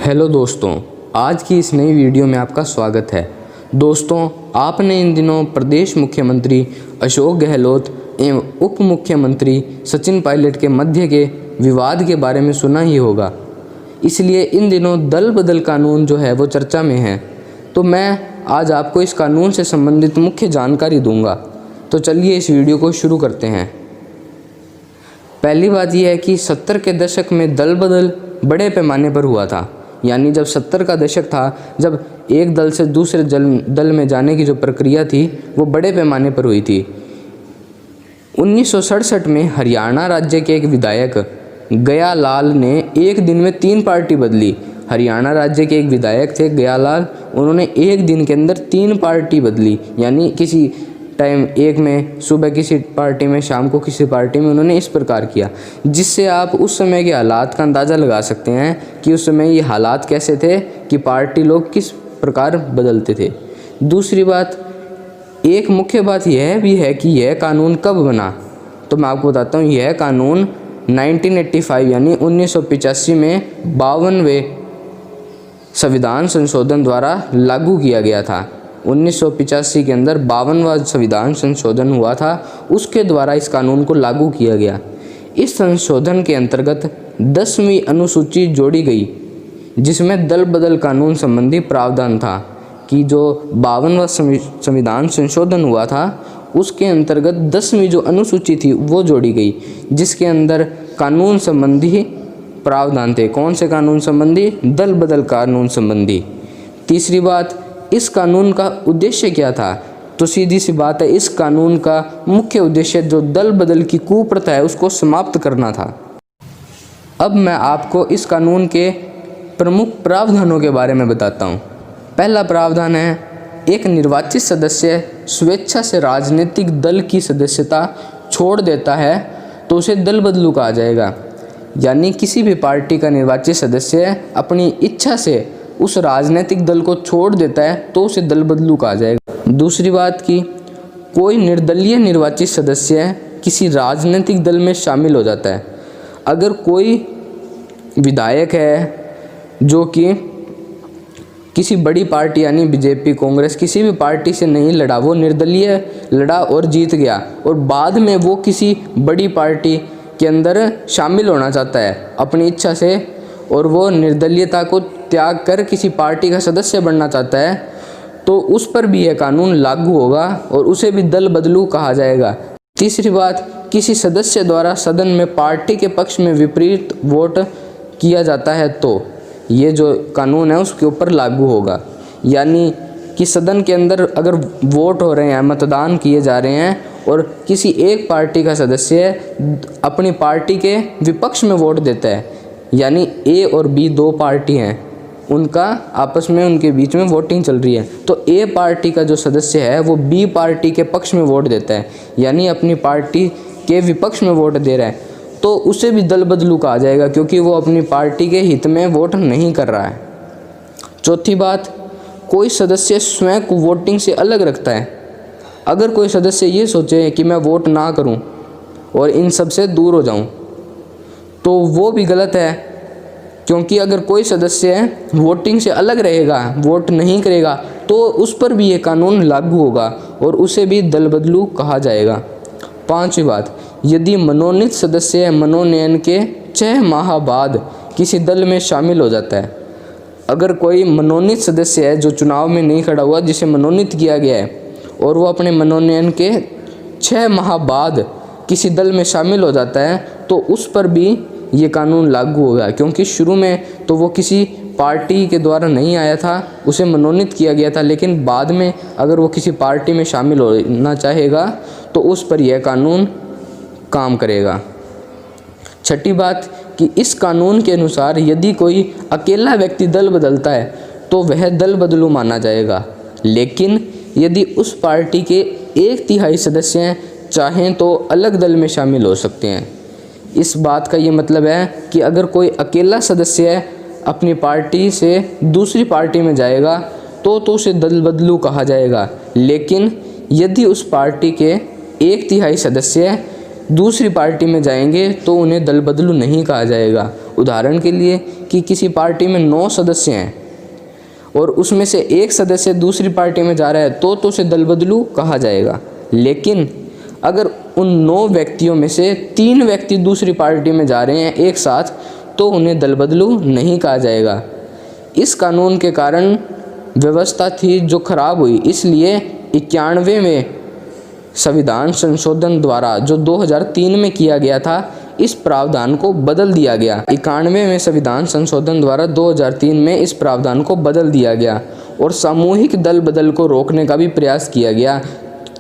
Hello दोस्तों, आज की इस नई वीडियो में आपका स्वागत है। दोस्तों, आपने इन दिनों प्रदेश मुख्यमंत्री अशोक गहलोत एवं उप मुख्यमंत्री सचिन पायलट के मध्य के विवाद के बारे में सुना ही होगा। इसलिए इन दिनों दल बदल कानून जो है वो चर्चा में है। तो मैं आज आपको इस कानून से संबंधित मुख्य जानकारी दूंगा। तो चलिए इस वीडियो को शुरू करते हैं। पहली बात यह है कि 70 के दशक में दल बदल बड़े पैमाने पर हुआ था। यानी जब 70 का दशक था, जब एक दल से दूसरे दल में जाने की जो प्रक्रिया थी वो बड़े पैमाने पर हुई थी। 1967 में हरियाणा राज्य के एक विधायक गयालाल ने एक दिन में 3 पार्टी बदली। हरियाणा राज्य के एक विधायक थे गयालाल, उन्होंने एक दिन के अंदर 3 पार्टी बदली। यानी किसी टाइम एक में सुबह किसी पार्टी में, शाम को किसी पार्टी में, उन्होंने इस प्रकार किया, जिससे आप उस समय के हालात का अंदाज़ा लगा सकते हैं कि उस समय ये हालात कैसे थे कि पार्टी लोग किस प्रकार बदलते थे। दूसरी बात, एक मुख्य बात यह भी है कि यह कानून कब बना। तो मैं आपको बताता हूँ, यह कानून 1985 यानी 1985 में 52वें संविधान संशोधन द्वारा लागू किया गया था। 1985 के अंदर 52वां संविधान संशोधन हुआ था, उसके द्वारा इस कानून को लागू किया गया। इस संशोधन के अंतर्गत 10वीं अनुसूची जोड़ी गई, जिसमें दल बदल कानून संबंधी प्रावधान था कि जो 52वां संविधान संशोधन हुआ था उसके अंतर्गत 10वीं जो अनुसूची थी वो जोड़ी गई, जिसके अंदर कानून संबंधी प्रावधान थे। कौन से कानून संबंधी? दल बदल कानून संबंधी। तीसरी बात, इस कानून का उद्देश्य क्या था? तो सीधी सी बात है, इस कानून का मुख्य उद्देश्य जो दल बदल की कुप्रथा है उसको समाप्त करना था। अब मैं आपको इस कानून के प्रमुख प्रावधानों के बारे में बताता हूँ। पहला प्रावधान है, एक निर्वाचित सदस्य स्वेच्छा से राजनीतिक दल की सदस्यता छोड़ देता है तो उसे दल बदलू कहा जाएगा। यानी किसी भी पार्टी का निर्वाचित सदस्य अपनी इच्छा से उस राजनीतिक दल को छोड़ देता है तो उसे दल बदलू कहा जाएगा। दूसरी बात कि कोई निर्दलीय निर्वाचित सदस्य किसी राजनीतिक दल में शामिल हो जाता है। अगर कोई विधायक है जो कि किसी बड़ी पार्टी यानी बीजेपी, कांग्रेस, किसी भी पार्टी से नहीं लड़ा, वो निर्दलीय लड़ा और जीत गया, और बाद में वो किसी बड़ी पार्टी के अंदर शामिल होना चाहता है अपनी इच्छा से, और वो निर्दलीयता को त्याग कर किसी पार्टी का सदस्य बनना चाहता है, तो उस पर भी यह कानून लागू होगा और उसे भी दल बदलू कहा जाएगा। तीसरी बात, किसी सदस्य द्वारा सदन में पार्टी के पक्ष में विपरीत वोट किया जाता है तो ये जो कानून है उसके ऊपर लागू होगा। यानी कि सदन के अंदर अगर वोट हो रहे हैं, मतदान किए जा रहे हैं, और किसी एक पार्टी का सदस्य अपनी पार्टी के विपक्ष में वोट देता है, यानी ए और बी 2 पार्टी हैं, उनका आपस में उनके बीच में वोटिंग चल रही है, तो ए पार्टी का जो सदस्य है वो बी पार्टी के पक्ष में वोट देता है, यानी अपनी पार्टी के विपक्ष में वोट दे रहा है, तो उसे भी दल बदलू कहा जाएगा, क्योंकि वो अपनी पार्टी के हित में वोट नहीं कर रहा है। चौथी बात, कोई सदस्य स्वयं को वोटिंग से अलग रखता है। अगर कोई सदस्य ये सोचे कि मैं वोट ना करूं और इन सब से दूर हो जाऊं, तो वो भी गलत है, क्योंकि अगर कोई सदस्य वोटिंग से अलग रहेगा, वोट नहीं करेगा, तो उस पर भी ये कानून लागू होगा और उसे भी दल बदलू कहा जाएगा। पांचवी बात, यदि मनोनीत सदस्य मनोनयन के 6 माह बाद किसी दल में शामिल हो जाता है। अगर कोई मनोनीत सदस्य है जो चुनाव में नहीं खड़ा हुआ, जिसे मनोनीत किया गया है, और वो अपने मनोनयन के 6 माह बाद किसी दल में शामिल हो जाता है, तो उस पर भी ये कानून लागू होगा, क्योंकि शुरू में तो वो किसी पार्टी के द्वारा नहीं आया था, उसे मनोनीत किया गया था, लेकिन बाद में अगर वो किसी पार्टी में शामिल होना चाहेगा तो उस पर यह कानून काम करेगा। छठी बात कि इस कानून के अनुसार यदि कोई अकेला व्यक्ति दल बदलता है तो वह दल बदलू माना जाएगा, लेकिन यदि उस पार्टी के 1/3 सदस्य चाहें तो अलग दल में शामिल हो सकते हैं। इस बात का ये मतलब है कि अगर कोई अकेला सदस्य अपनी पार्टी से दूसरी पार्टी में जाएगा तो उसे दल बदलू कहा जाएगा, लेकिन यदि उस पार्टी के 1/3 सदस्य दूसरी पार्टी में जाएंगे तो उन्हें दल बदलू नहीं कहा जाएगा। उदाहरण के लिए कि किसी पार्टी में 9 सदस्य हैं और उसमें से एक सदस्य दूसरी पार्टी में जा रहा है तो उसे दल बदलू कहा जाएगा। लेकिन अगर उन 9 व्यक्तियों में से 3 व्यक्ति दूसरी पार्टी में जा रहे हैं एक साथ तो उन्हें दल बदलू नहीं कहा जाएगा। इस कानून के कारण व्यवस्था थी जो खराब हुई, इसलिए 91वें संविधान संशोधन द्वारा जो 2003 में किया गया था इस प्रावधान को बदल दिया गया। 91वें संविधान संशोधन द्वारा 2003 में इस प्रावधान को बदल दिया गया और सामूहिक दल बदल को रोकने का भी प्रयास किया गया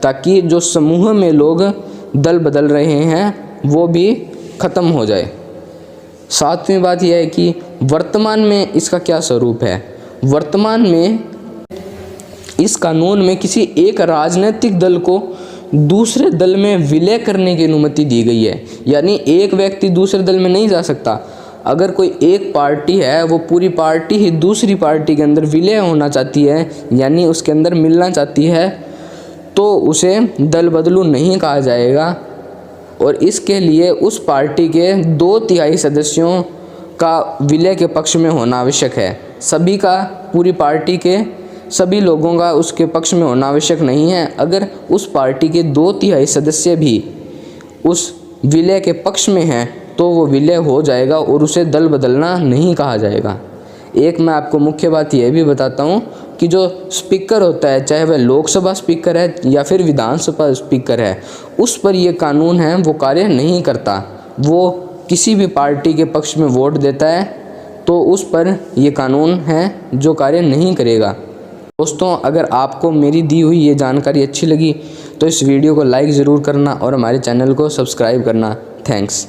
ताकि जो समूह में लोग दल बदल रहे हैं वो भी ख़त्म हो जाए। 7वीं बात यह है कि वर्तमान में इसका क्या स्वरूप है। वर्तमान में इस कानून में किसी एक राजनीतिक दल को दूसरे दल में विलय करने की अनुमति दी गई है, यानी एक व्यक्ति दूसरे दल में नहीं जा सकता। अगर कोई एक पार्टी है वो पूरी पार्टी ही दूसरी पार्टी के अंदर विलय होना चाहती है, यानी उसके अंदर मिलना चाहती है, तो उसे दल बदलू नहीं कहा जाएगा और इसके लिए उस पार्टी के 2/3 सदस्यों का विलय के पक्ष में होना आवश्यक है। सभी का, पूरी पार्टी के सभी लोगों का उसके पक्ष में होना आवश्यक नहीं है। अगर उस पार्टी के 2/3 सदस्य भी उस विलय के पक्ष में हैं तो वो विलय हो जाएगा और उसे दल बदलना नहीं कहा जाएगा। एक मैं आपको मुख्य बात यह भी बताता हूँ कि जो स्पीकर होता है, चाहे वह लोकसभा स्पीकर है या फिर विधानसभा स्पीकर है, उस पर यह कानून है वो कार्य नहीं करता। वो किसी भी पार्टी के पक्ष में वोट देता है तो उस पर यह कानून है जो कार्य नहीं करेगा। दोस्तों, अगर आपको मेरी दी हुई ये जानकारी अच्छी लगी तो इस वीडियो को लाइक ज़रूर करना और हमारे चैनल को सब्सक्राइब करना। थैंक्स।